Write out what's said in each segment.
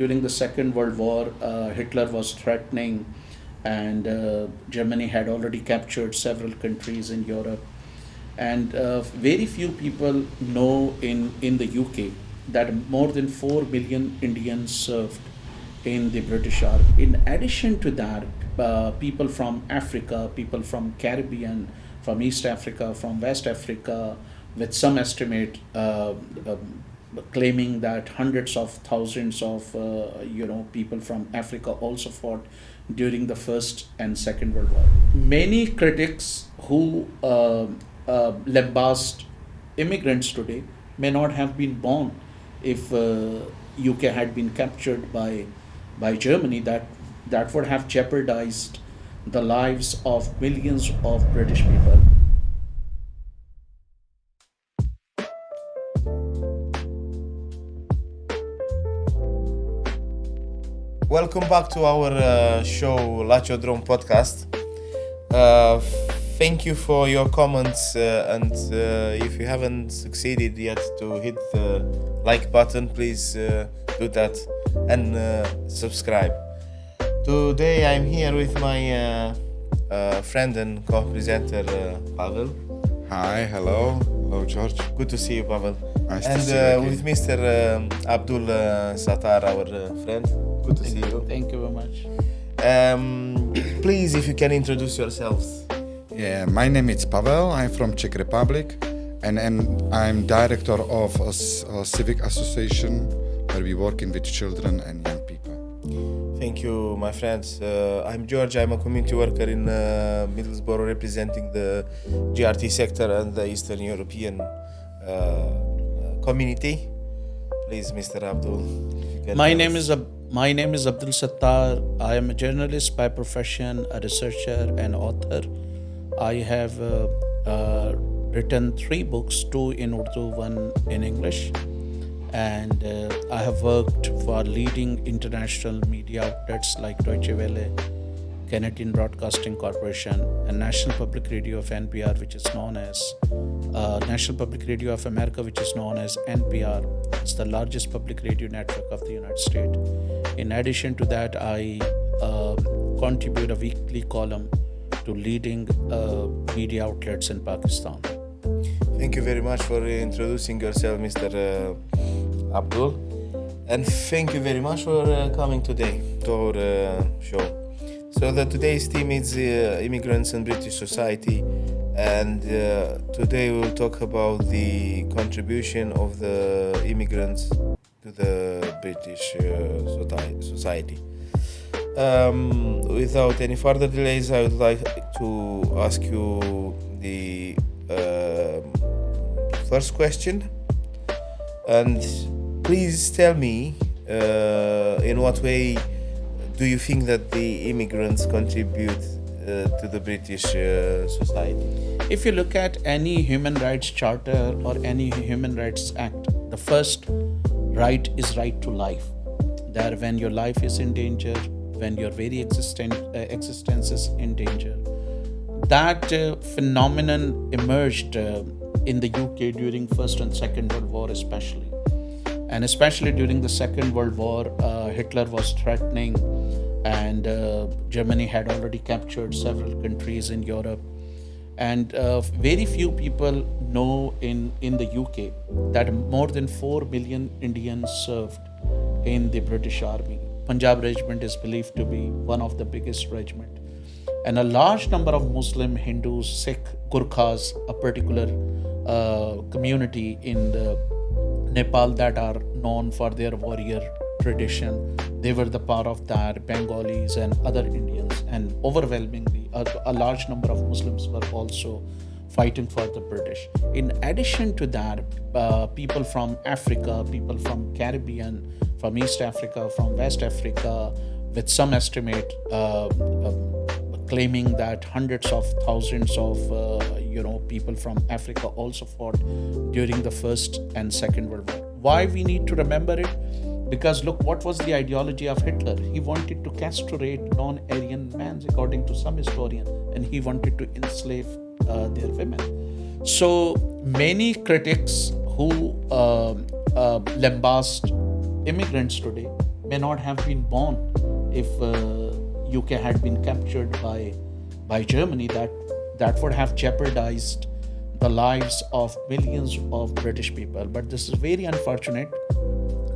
During the Second World War, Hitler was threatening, and Germany had already captured several countries in Europe. And very few people know in the UK that more than 4 million Indians served in the British Army. In addition to that, people from Africa, people from Caribbean, from East Africa, from West Africa, with some estimate claiming that hundreds of thousands of people from Africa also fought during the First and Second World War. Many critics who lambast immigrants today may not have been born if UK had been captured by Germany. That would have jeopardized the lives of millions of British people. Welcome back to our show Lacho Drone podcast. Uh, Thank you for your comments, and if you haven't succeeded yet to hit the like button, please do that and subscribe. Today I'm here with my friend and co-presenter Pavel. Hi, hello, George. Good to see you, Pavel. Nice to And see you again. with Mr. Abdul Sattar, our friend. Good to see you. Thank you very much. Please, if you can introduce yourselves. Yeah, my name is Pavel. I'm from Czech Republic, and I'm director of a civic association where we working with children and young people. Thank you, my friends. I'm George. I'm a community worker in Middlesbrough, representing the GRT sector and the Eastern European community. Please, Mr. Abdul. if you can My tell name us. is my name is Abdul Sattar. I am a journalist by profession, a researcher and author. I have written 3 books, 2 in Urdu, 1 in English, and I have worked for leading international media outlets like Deutsche Welle, Canadian Broadcasting Corporation, and National Public Radio of NPR, which is known as National Public Radio of America, which is known as NPR. It's the largest public radio network of the United States. In addition to that, I contribute a weekly column to leading media outlets in Pakistan. Thank you very much for introducing yourself, Mr. Abdul. And thank you very much for coming today to our show. So today's theme is Immigrants and British Society. And today we'll talk about the contribution of the immigrants to the British society. Without any further delays, I would like to ask you the first question. And please tell me in what way do you think that the immigrants contribute to the British society? If you look at any human rights charter or any human rights act, the first right is right to life. That when your life is in danger, when your very existence is in danger. That phenomenon emerged in the UK during First and Second World War especially. And especially during the Second World War, Hitler was threatening, and Germany had already captured several countries in Europe. And very few people know in the UK that more than 4 million Indians served in the British Army. Punjab regiment is believed to be one of the biggest regiment. And a large number of Muslim, Hindus, Sikh, Gurkhas, a particular community in Nepal that are known for their warrior tradition. They were the part of that, Bengalis and other Indians, and overwhelmingly a large number of Muslims were also fighting for the British. In addition to that, people from Africa, people from Caribbean, from East Africa, from West Africa, with some estimate claiming that hundreds of thousands of people from Africa also fought during the First and Second World War. Why we need to remember it? Because look, what was the ideology of Hitler? He wanted to castrate non-Aryan men, according to some historian, and he wanted to enslave their women. So many critics who lambast immigrants today may not have been born if UK had been captured by Germany. That would have jeopardized the lives of millions of British people. But this is very unfortunate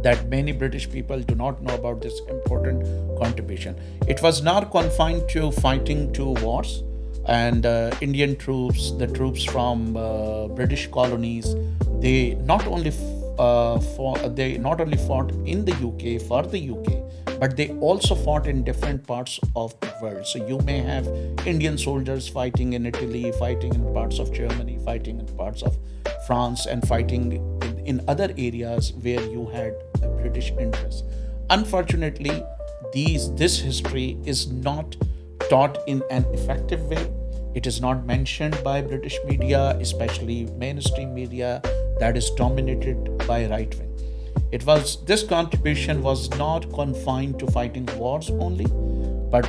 that many British people do not know about this important contribution. It was not confined to fighting two wars, and Indian troops, the troops from British colonies, they not only fought in the UK for the UK, but they also fought in different parts of the world. So you may have Indian soldiers fighting in Italy, fighting in parts of Germany, fighting in parts of France, and fighting in other areas where you had a British interest. Unfortunately, this history is not taught in an effective way. It is not mentioned by British media, especially mainstream media that is dominated by right wing. This contribution was not confined to fighting wars only, but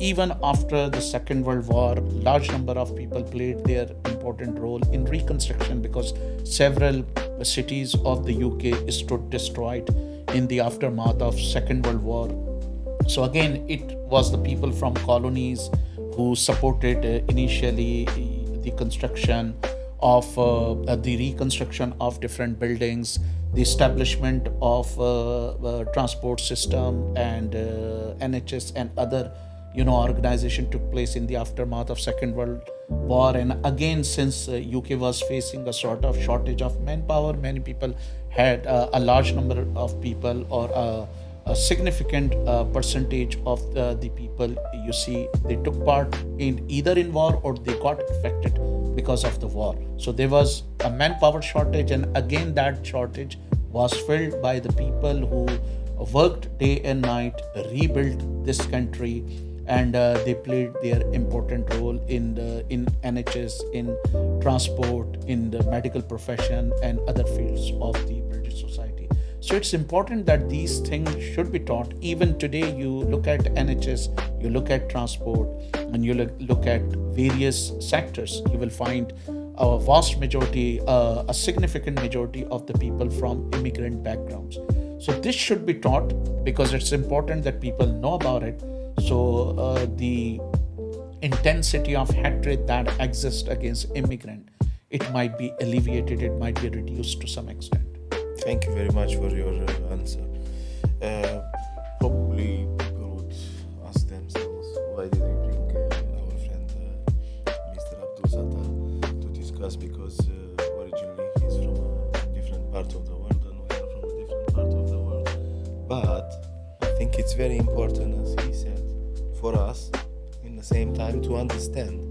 even after the Second World War, large number of people played their important role in reconstruction, because several cities of the UK stood destroyed in the aftermath of Second World War. So again, it was the people from colonies who supported initially the construction of the reconstruction of different buildings, the establishment of transport system, and NHS and other organization took place in the aftermath of Second World War. And again, since UK was facing a sort of shortage of manpower, many people had a large number of people, or a significant percentage of the people, you see, they took part in either in war or they got affected because of the war. So there was a manpower shortage, and again that shortage was filled by the people who worked day and night, rebuilt this country, and they played their important role in NHS, in transport, in the medical profession, and other fields of the British society. So it's important that these things should be taught. Even today, you look at NHS, you look at transport, and you look at various sectors, you will find a vast majority, a significant majority of the people from immigrant backgrounds. So this should be taught because it's important that people know about it. So the intensity of hatred that exists against immigrant, it might be alleviated, it might be reduced to some extent. Thank you very much for your answer. Probably people would ask themselves, why did we bring our friend Mr. Abdul Sattar to discuss? Because originally he's from a different part of the world and we are from a different part of the world. But I think it's very important, as he said, for us in the same time to understand,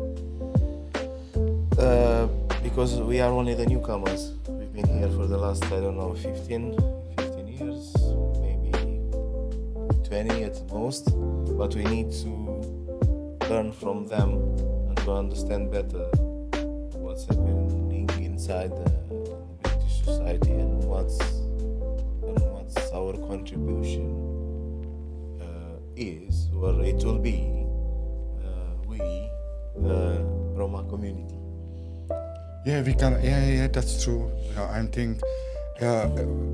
because we are only the newcomers. We've been here for the last, 15 years, maybe 20 at most, but we need to learn from them and to understand better what's happening inside the British society and what's our contribution is, or it will be, we, the Roma community. Yeah, we can. Yeah, that's true. I think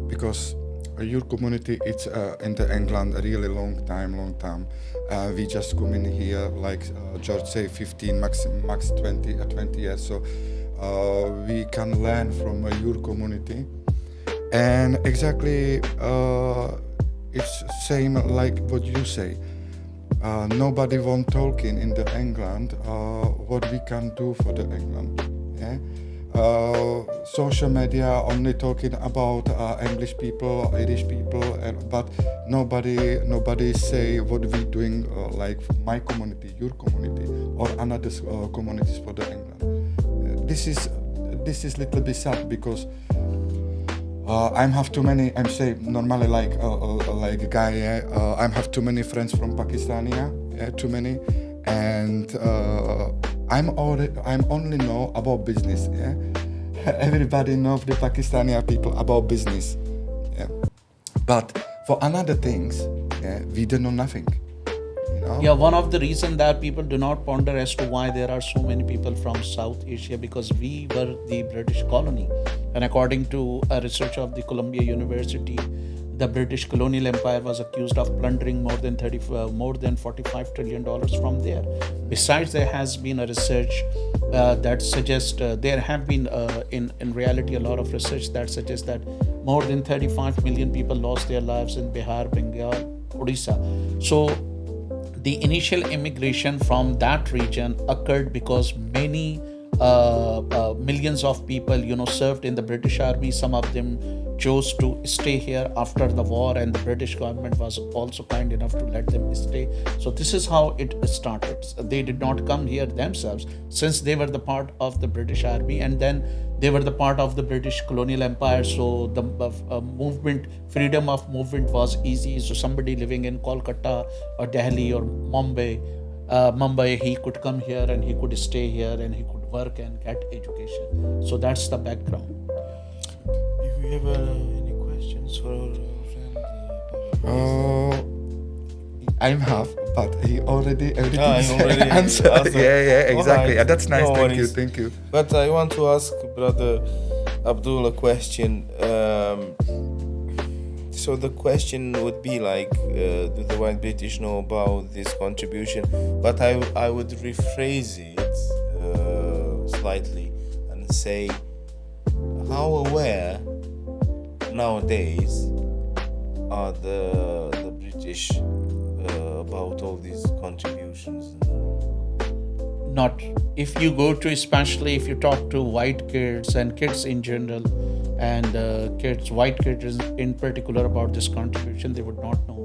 because your community, it's in the England a really long time. We just come in here, like George say, 15, max 20 years. So we can learn from your community, and exactly it's same like what you say. Nobody won't talking in the England what we can do for the England. Yeah? Social media only talking about English people, Irish people, but nobody say what we doing like my community, your community, or another communities for the England. This is little bit sad because I'm have too many. I'm say normally like a guy. I'm have too many friends from Pakistan. Too many, and I'm only know about business. Yeah, everybody knows the Pakistani people about business. Yeah, but for another things, we don't know nothing. Yeah, one of the reasons that people do not ponder as to why there are so many people from South Asia, because we were the British colony. And according to a research of the Columbia University, the British colonial empire was accused of plundering more than $45 trillion from there. Besides, there has been a research that suggests there have been in reality a lot of research that suggests that more than 35 million people lost their lives in Bihar, Bengal, Odisha. So the initial immigration from that region occurred because many millions of people, served in the British Army. Some of them chose to stay here after the war, and the British government was also kind enough to let them stay. So this is how it started. They did not come here themselves, since they were the part of the British Army, and then they were the part of the British colonial empire. So the freedom of movement was easy. So somebody living in Kolkata or Delhi or Mumbai, he could come here and he could stay here and he could work and get education. So that's the background. If you have any questions for our friend, I have, but he already already answered. answered. Yeah, exactly. Alright, Yeah, that's nice. no Thank you, worries. thank you. But I want to ask Brother Abdul a question. So the question would be like, do the white British know about this contribution? But I would rephrase it slightly and say, how aware nowadays are the British about all these contributions? Not. If you go to, especially if you talk to white kids and kids in general, and white kids in particular, about this contribution, they would not know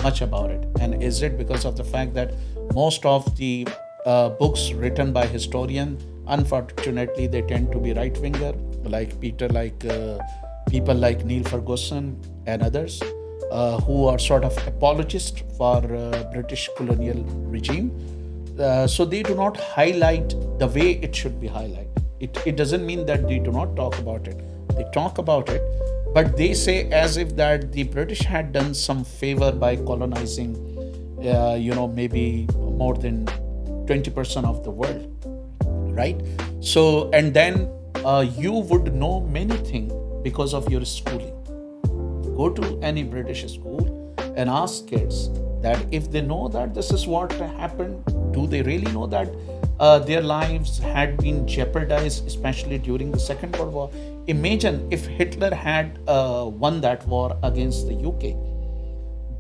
much about it. And is it because of the fact that most of the books written by historians, unfortunately, they tend to be right-winger, like people like Neil Ferguson and others, who are sort of apologists for British colonial regime. So they do not highlight the way it should be highlighted. It doesn't mean that they do not talk about it. They talk about it, but they say as if that the British had done some favor by colonizing, maybe more than 20% of the world, right? So, and then you would know many things because of your schooling. Go to any British school and ask kids that if they know that this is what happened, do they really know that their lives had been jeopardized, especially during the Second World War? Imagine if Hitler had won that war against the UK.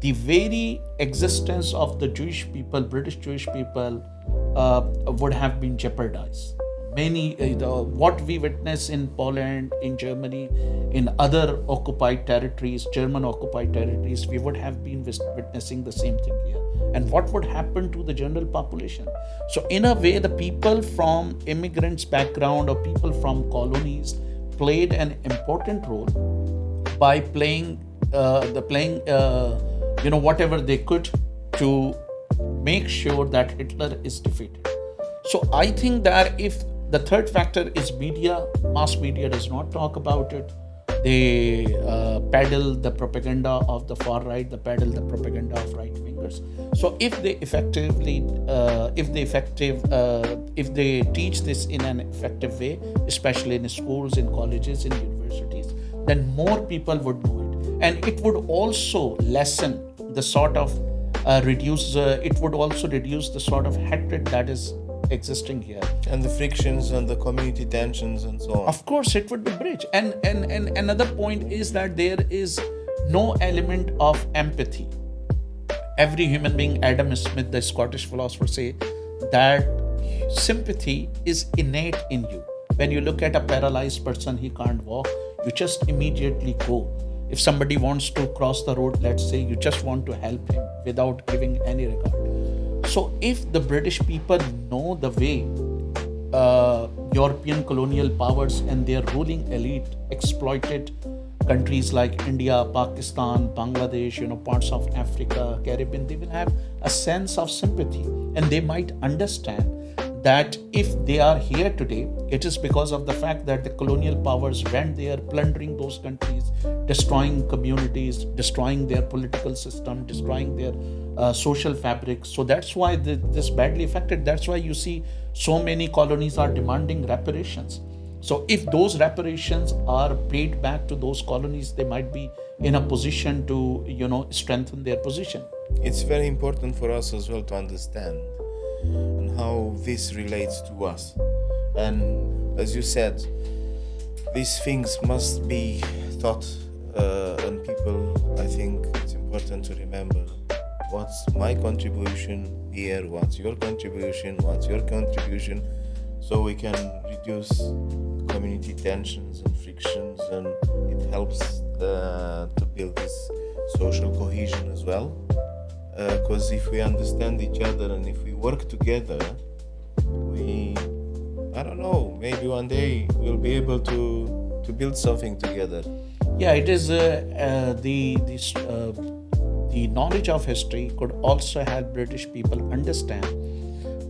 The very existence of the Jewish people, British Jewish people, would have been jeopardized. Many, what we witness in Poland, in Germany, in other occupied territories, German occupied territories, we would have been witnessing the same thing here. And what would happen to the general population? So in a way, the people from immigrants background or people from colonies played an important role by playing whatever they could to make sure that Hitler is defeated. So I think that if the third factor is media, mass media does not talk about it. They peddle the propaganda of the far right, they peddle the propaganda of right wingers. So if they if they teach this in an effective way, especially in schools, in colleges, in universities, then more people would know it, and it would also lessen the sort of reduce the sort of hatred that is existing here, and the frictions and the community tensions and so on. Of course, it would be bridge. And another point is that there is no element of empathy. Every human being, Adam Smith, the Scottish philosopher, say that sympathy is innate in you. When you look at a paralyzed person, he can't walk, you just immediately go. If somebody wants to cross the road, let's say, you just want to help him without giving any regard. So if the British people know the way European colonial powers and their ruling elite exploited countries like India, Pakistan, Bangladesh, parts of Africa, Caribbean, they will have a sense of sympathy, and they might understand that if they are here today, it is because of the fact that the colonial powers went there, plundering those countries, destroying communities, destroying their political system, destroying their social fabric. So that's why this badly affected. That's why you see so many colonies are demanding reparations. So if those reparations are paid back to those colonies, they might be in a position to, strengthen their position. It's very important for us as well to understand and how this relates to us. And as you said, these things must be taught, and people, I think it's important to remember what's my contribution here, what's your contribution, so we can reduce community tensions and frictions, and it helps to build this social cohesion as well. Because if we understand each other and if we work together, I don't know, maybe one day we'll be able to build something together. Yeah, it is the knowledge of history could also help British people understand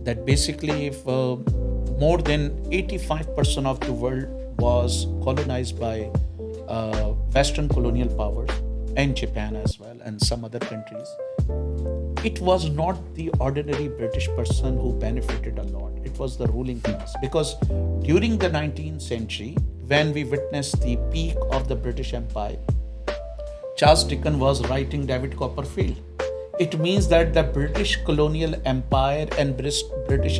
that basically if more than 85% of the world was colonized by Western colonial powers and Japan as well and some other countries, it was not the ordinary British person who benefited a lot. It was the ruling class. Because during the 19th century, when we witnessed the peak of the British Empire, Charles Dickens was writing David Copperfield. It means that the British colonial empire and British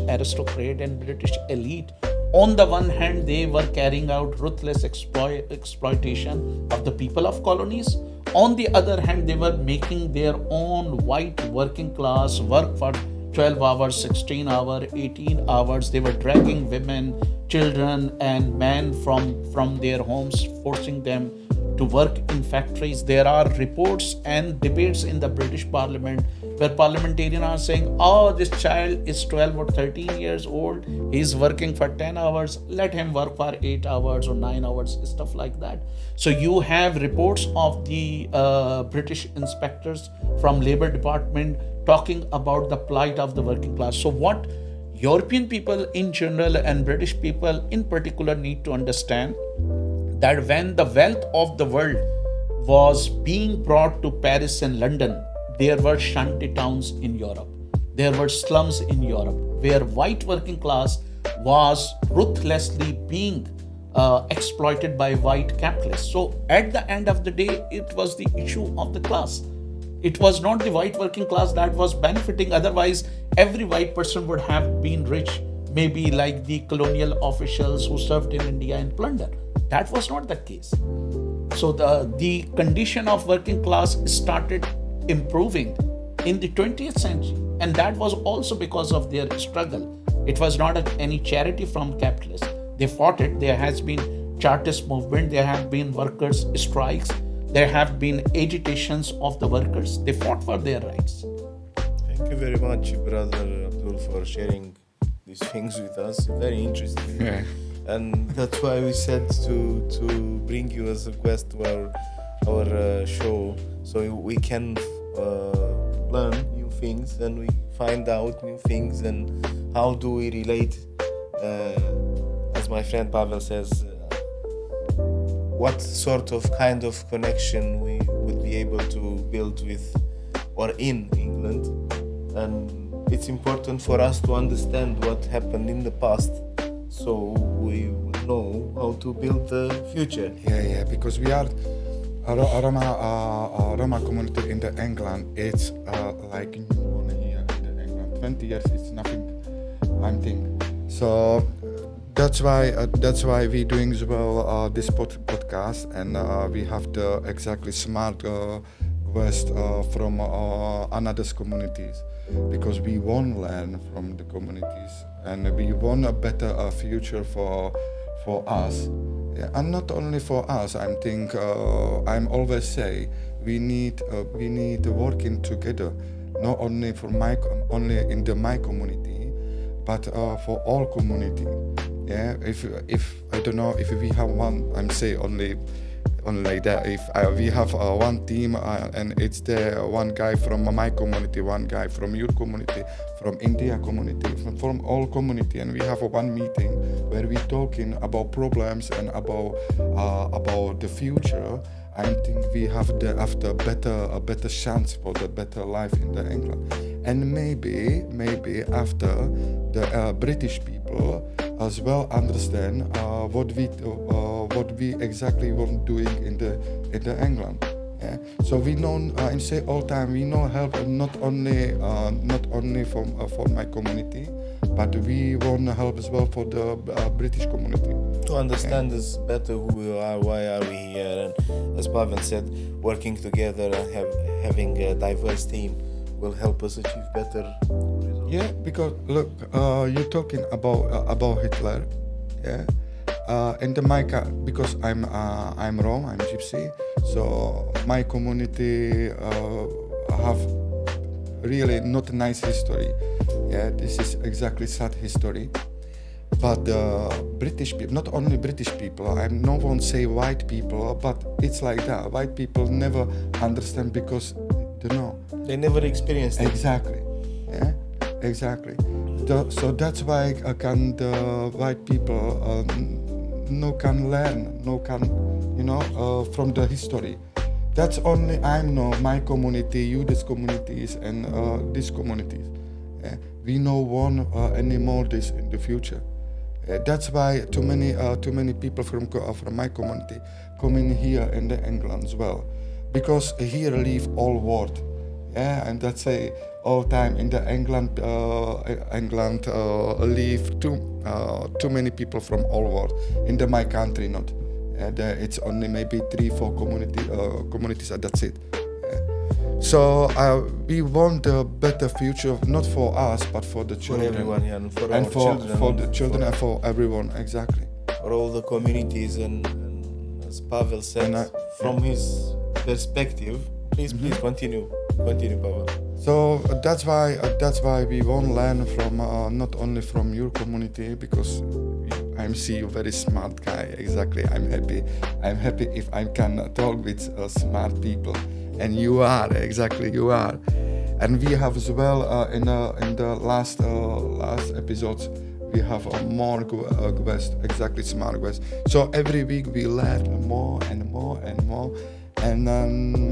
aristocrat and British elite, on the one hand, they were carrying out ruthless exploitation of the people of colonies. On the other hand, they were making their own white working class work for 12 hours, 16 hours, 18 hours. They were dragging women, children, and men from their homes, forcing them to work in factories. There are reports and debates in the British Parliament where parliamentarians are saying, oh, this child is 12 or 13 years old, he's working for 10 hours, let him work for 8 hours or 9 hours, stuff like that. So you have reports of the British inspectors from Labour Department talking about the plight of the working class. So what European people in general and British people in particular need to understand that when the wealth of the world was being brought to Paris and London, there were shanty towns in Europe. There were slums in Europe where white working class was ruthlessly being exploited by white capitalists. So at the end of the day, it was the issue of the class. It was not the white working class that was benefiting. Otherwise, every white person would have been rich, maybe like the colonial officials who served in India in plunder. That was not the case. So the condition of working class started improving in the 20th century. And that was also because of their struggle. It was not any charity from capitalists. They fought it. There has been Chartist movement. There have been workers' strikes. There have been agitations of the workers. They fought for their rights. Thank you very much, Brother Abdul, for sharing these things with us. Very interesting. Yeah. And that's why we said to bring you as a guest to our show, so we can learn new things and we find out new things and how do we relate, as my friend Pavel says, what sort of kind of connection we would be able to build with or in England. And it's important for us to understand what happened in the past, so we will know how to build the future. Yeah, because we are a Roma community in the England. It's like new one here in the England. 20 years, it's nothing. I'm thinking. So that's why we doing as well this podcast, and we have the exactly smart west from another communities, because we want to learn from the communities and we want a better future for us. Yeah, and not only for us. I'm always say we need working together, not only for only in my community, but for all community. Yeah, if I don't know if we have one, I'm say only like that. If we have one team and it's there one guy from my community, one guy from your community, from India community, from all community, and we have one meeting where we talking about problems and about the future. I think we have a better chance for the better life in the England, and maybe after the British people as well understand what we exactly want doing in the England. Yeah. So we know, and say all time, we know help not only for my community, but we want to help as well for the British community. To understand us better who we are, why are we here, and as Pavel said, working together and having a diverse team will help us achieve better results. Yeah, because look, you're talking about Hitler, yeah. And because I'm Rome, I'm Gypsy, so my community have really not a nice history. Yeah, this is exactly sad history. But British people, not only British people, I'm no one say white people, but it's like that. White people never understand because they don't know. They never experienced it. Exactly. Yeah, exactly. So that's why can the white people no can learn, no can, from the history. That's only I know my community, you this communities, and these communities. Yeah. We no want anymore this in the future. That's why too many people from my community come in here in the England as well, because here live all world. Yeah, and that's all time in the England live too many people from all world. In my country not. It's only maybe 3-4 communities, and that's it. So we want a better future, not for us, but for the children. For everyone, yeah, and for and our for, children. for the children and for everyone, exactly. For all the communities, and as Pavel said, from his perspective, please continue, Pavel. So that's why we want to learn from not only from your community, because I see you very smart guy. Exactly, I'm happy if I can talk with smart people, and you are exactly you are. And we have as well in the last episodes we have a more guest, exactly smart guest. So every week we learn more and more and more. And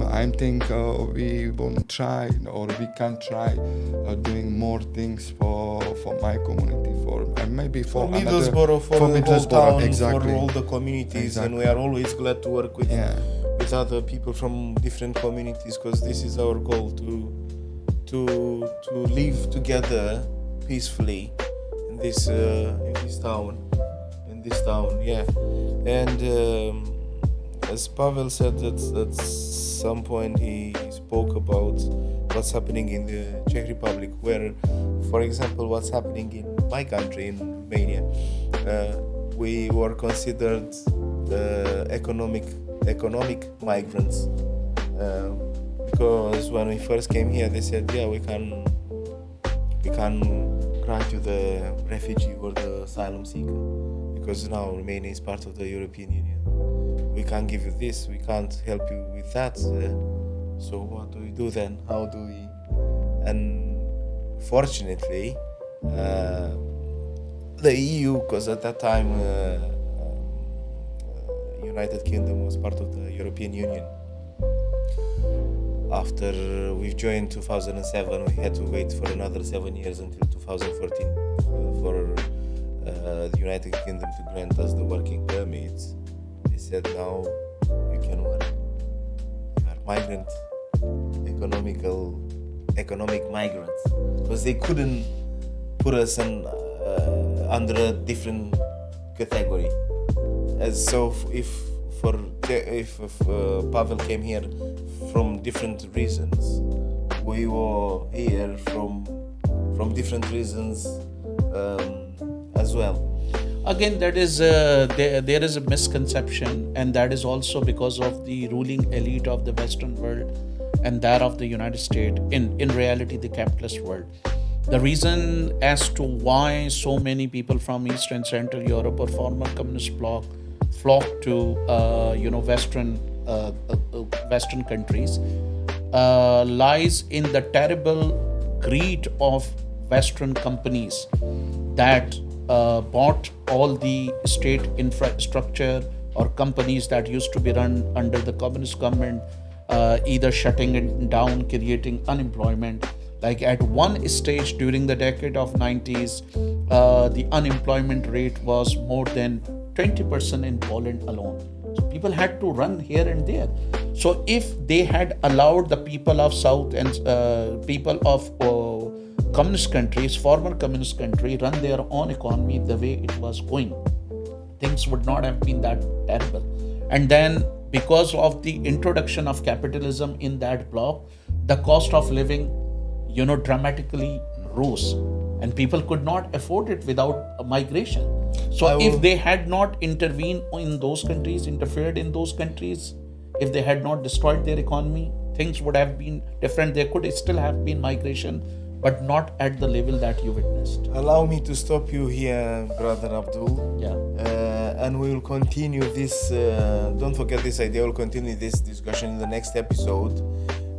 I think we won't try, or we can try doing more things for my community, and maybe for Middlesbrough, for the whole town, exactly. for all the communities, Exactly. and we are always glad to work with other people from different communities, because this is our goal to live together peacefully in this town, yeah. And as Pavel said, at some point he spoke about what's happening in the Czech Republic, where, for example, what's happening in my country, in Romania, we were considered economic migrants, because when we first came here, they said, yeah, we can grant you the refugee or the asylum seeker, because now Romania is part of the European Union. We can't give you this, we can't help you with that. So what do we do then? How do we? And fortunately, the EU, because at that time United Kingdom was part of the European Union. After we joined 2007, we had to wait for another 7 years until 2014 for the United Kingdom to grant us the working permits. They said, now you can work. You are migrant, economic migrants, because they couldn't put us under a different category. As so, if Pavel came here from different reasons, we were here from different reasons as well. Again, that is there is a misconception, and that is also because of the ruling elite of the Western world and that of the United States, in reality the capitalist world. The reason as to why so many people from East and Central Europe or former communist bloc flock to Western countries lies in the terrible greed of Western companies that bought all the state infrastructure, or companies that used to be run under the communist government, either shutting it down, creating unemployment. Like at one stage during the decade of 90s, the unemployment rate was more than 20% in Poland alone. So people had to run here and there. So if they had allowed the people of South and people of communist countries, former communist country, run their own economy the way it was going, things would not have been that terrible. And then because of the introduction of capitalism in that bloc, the cost of living, dramatically rose, and people could not afford it without a migration. So if they had not intervened in those countries, interfered in those countries, if they had not destroyed their economy, things would have been different. There could still have been migration, but not at the level that you witnessed. Allow me to stop you here, Brother Abdul. Yeah. And we will continue this. Don't forget this idea. We'll continue this discussion in the next episode,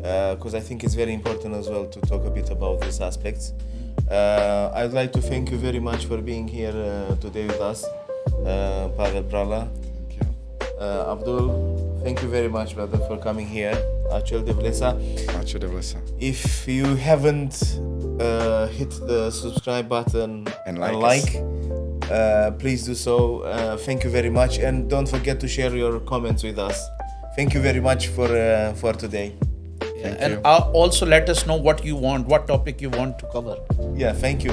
because I think it's very important as well to talk a bit about these aspects. I'd like to thank you very much for being here today with us, Pavel Brala. Thank you. Abdul, thank you very much, brother, for coming here. Acel de Vlesa. Acel de Vlesa. If you haven't hit the subscribe button And and like please do so. Thank you very much, and don't forget to share your comments with us. Thank you very much for today. Thank And you. also let us know what you want, what topic you want to cover. Yeah, thank you.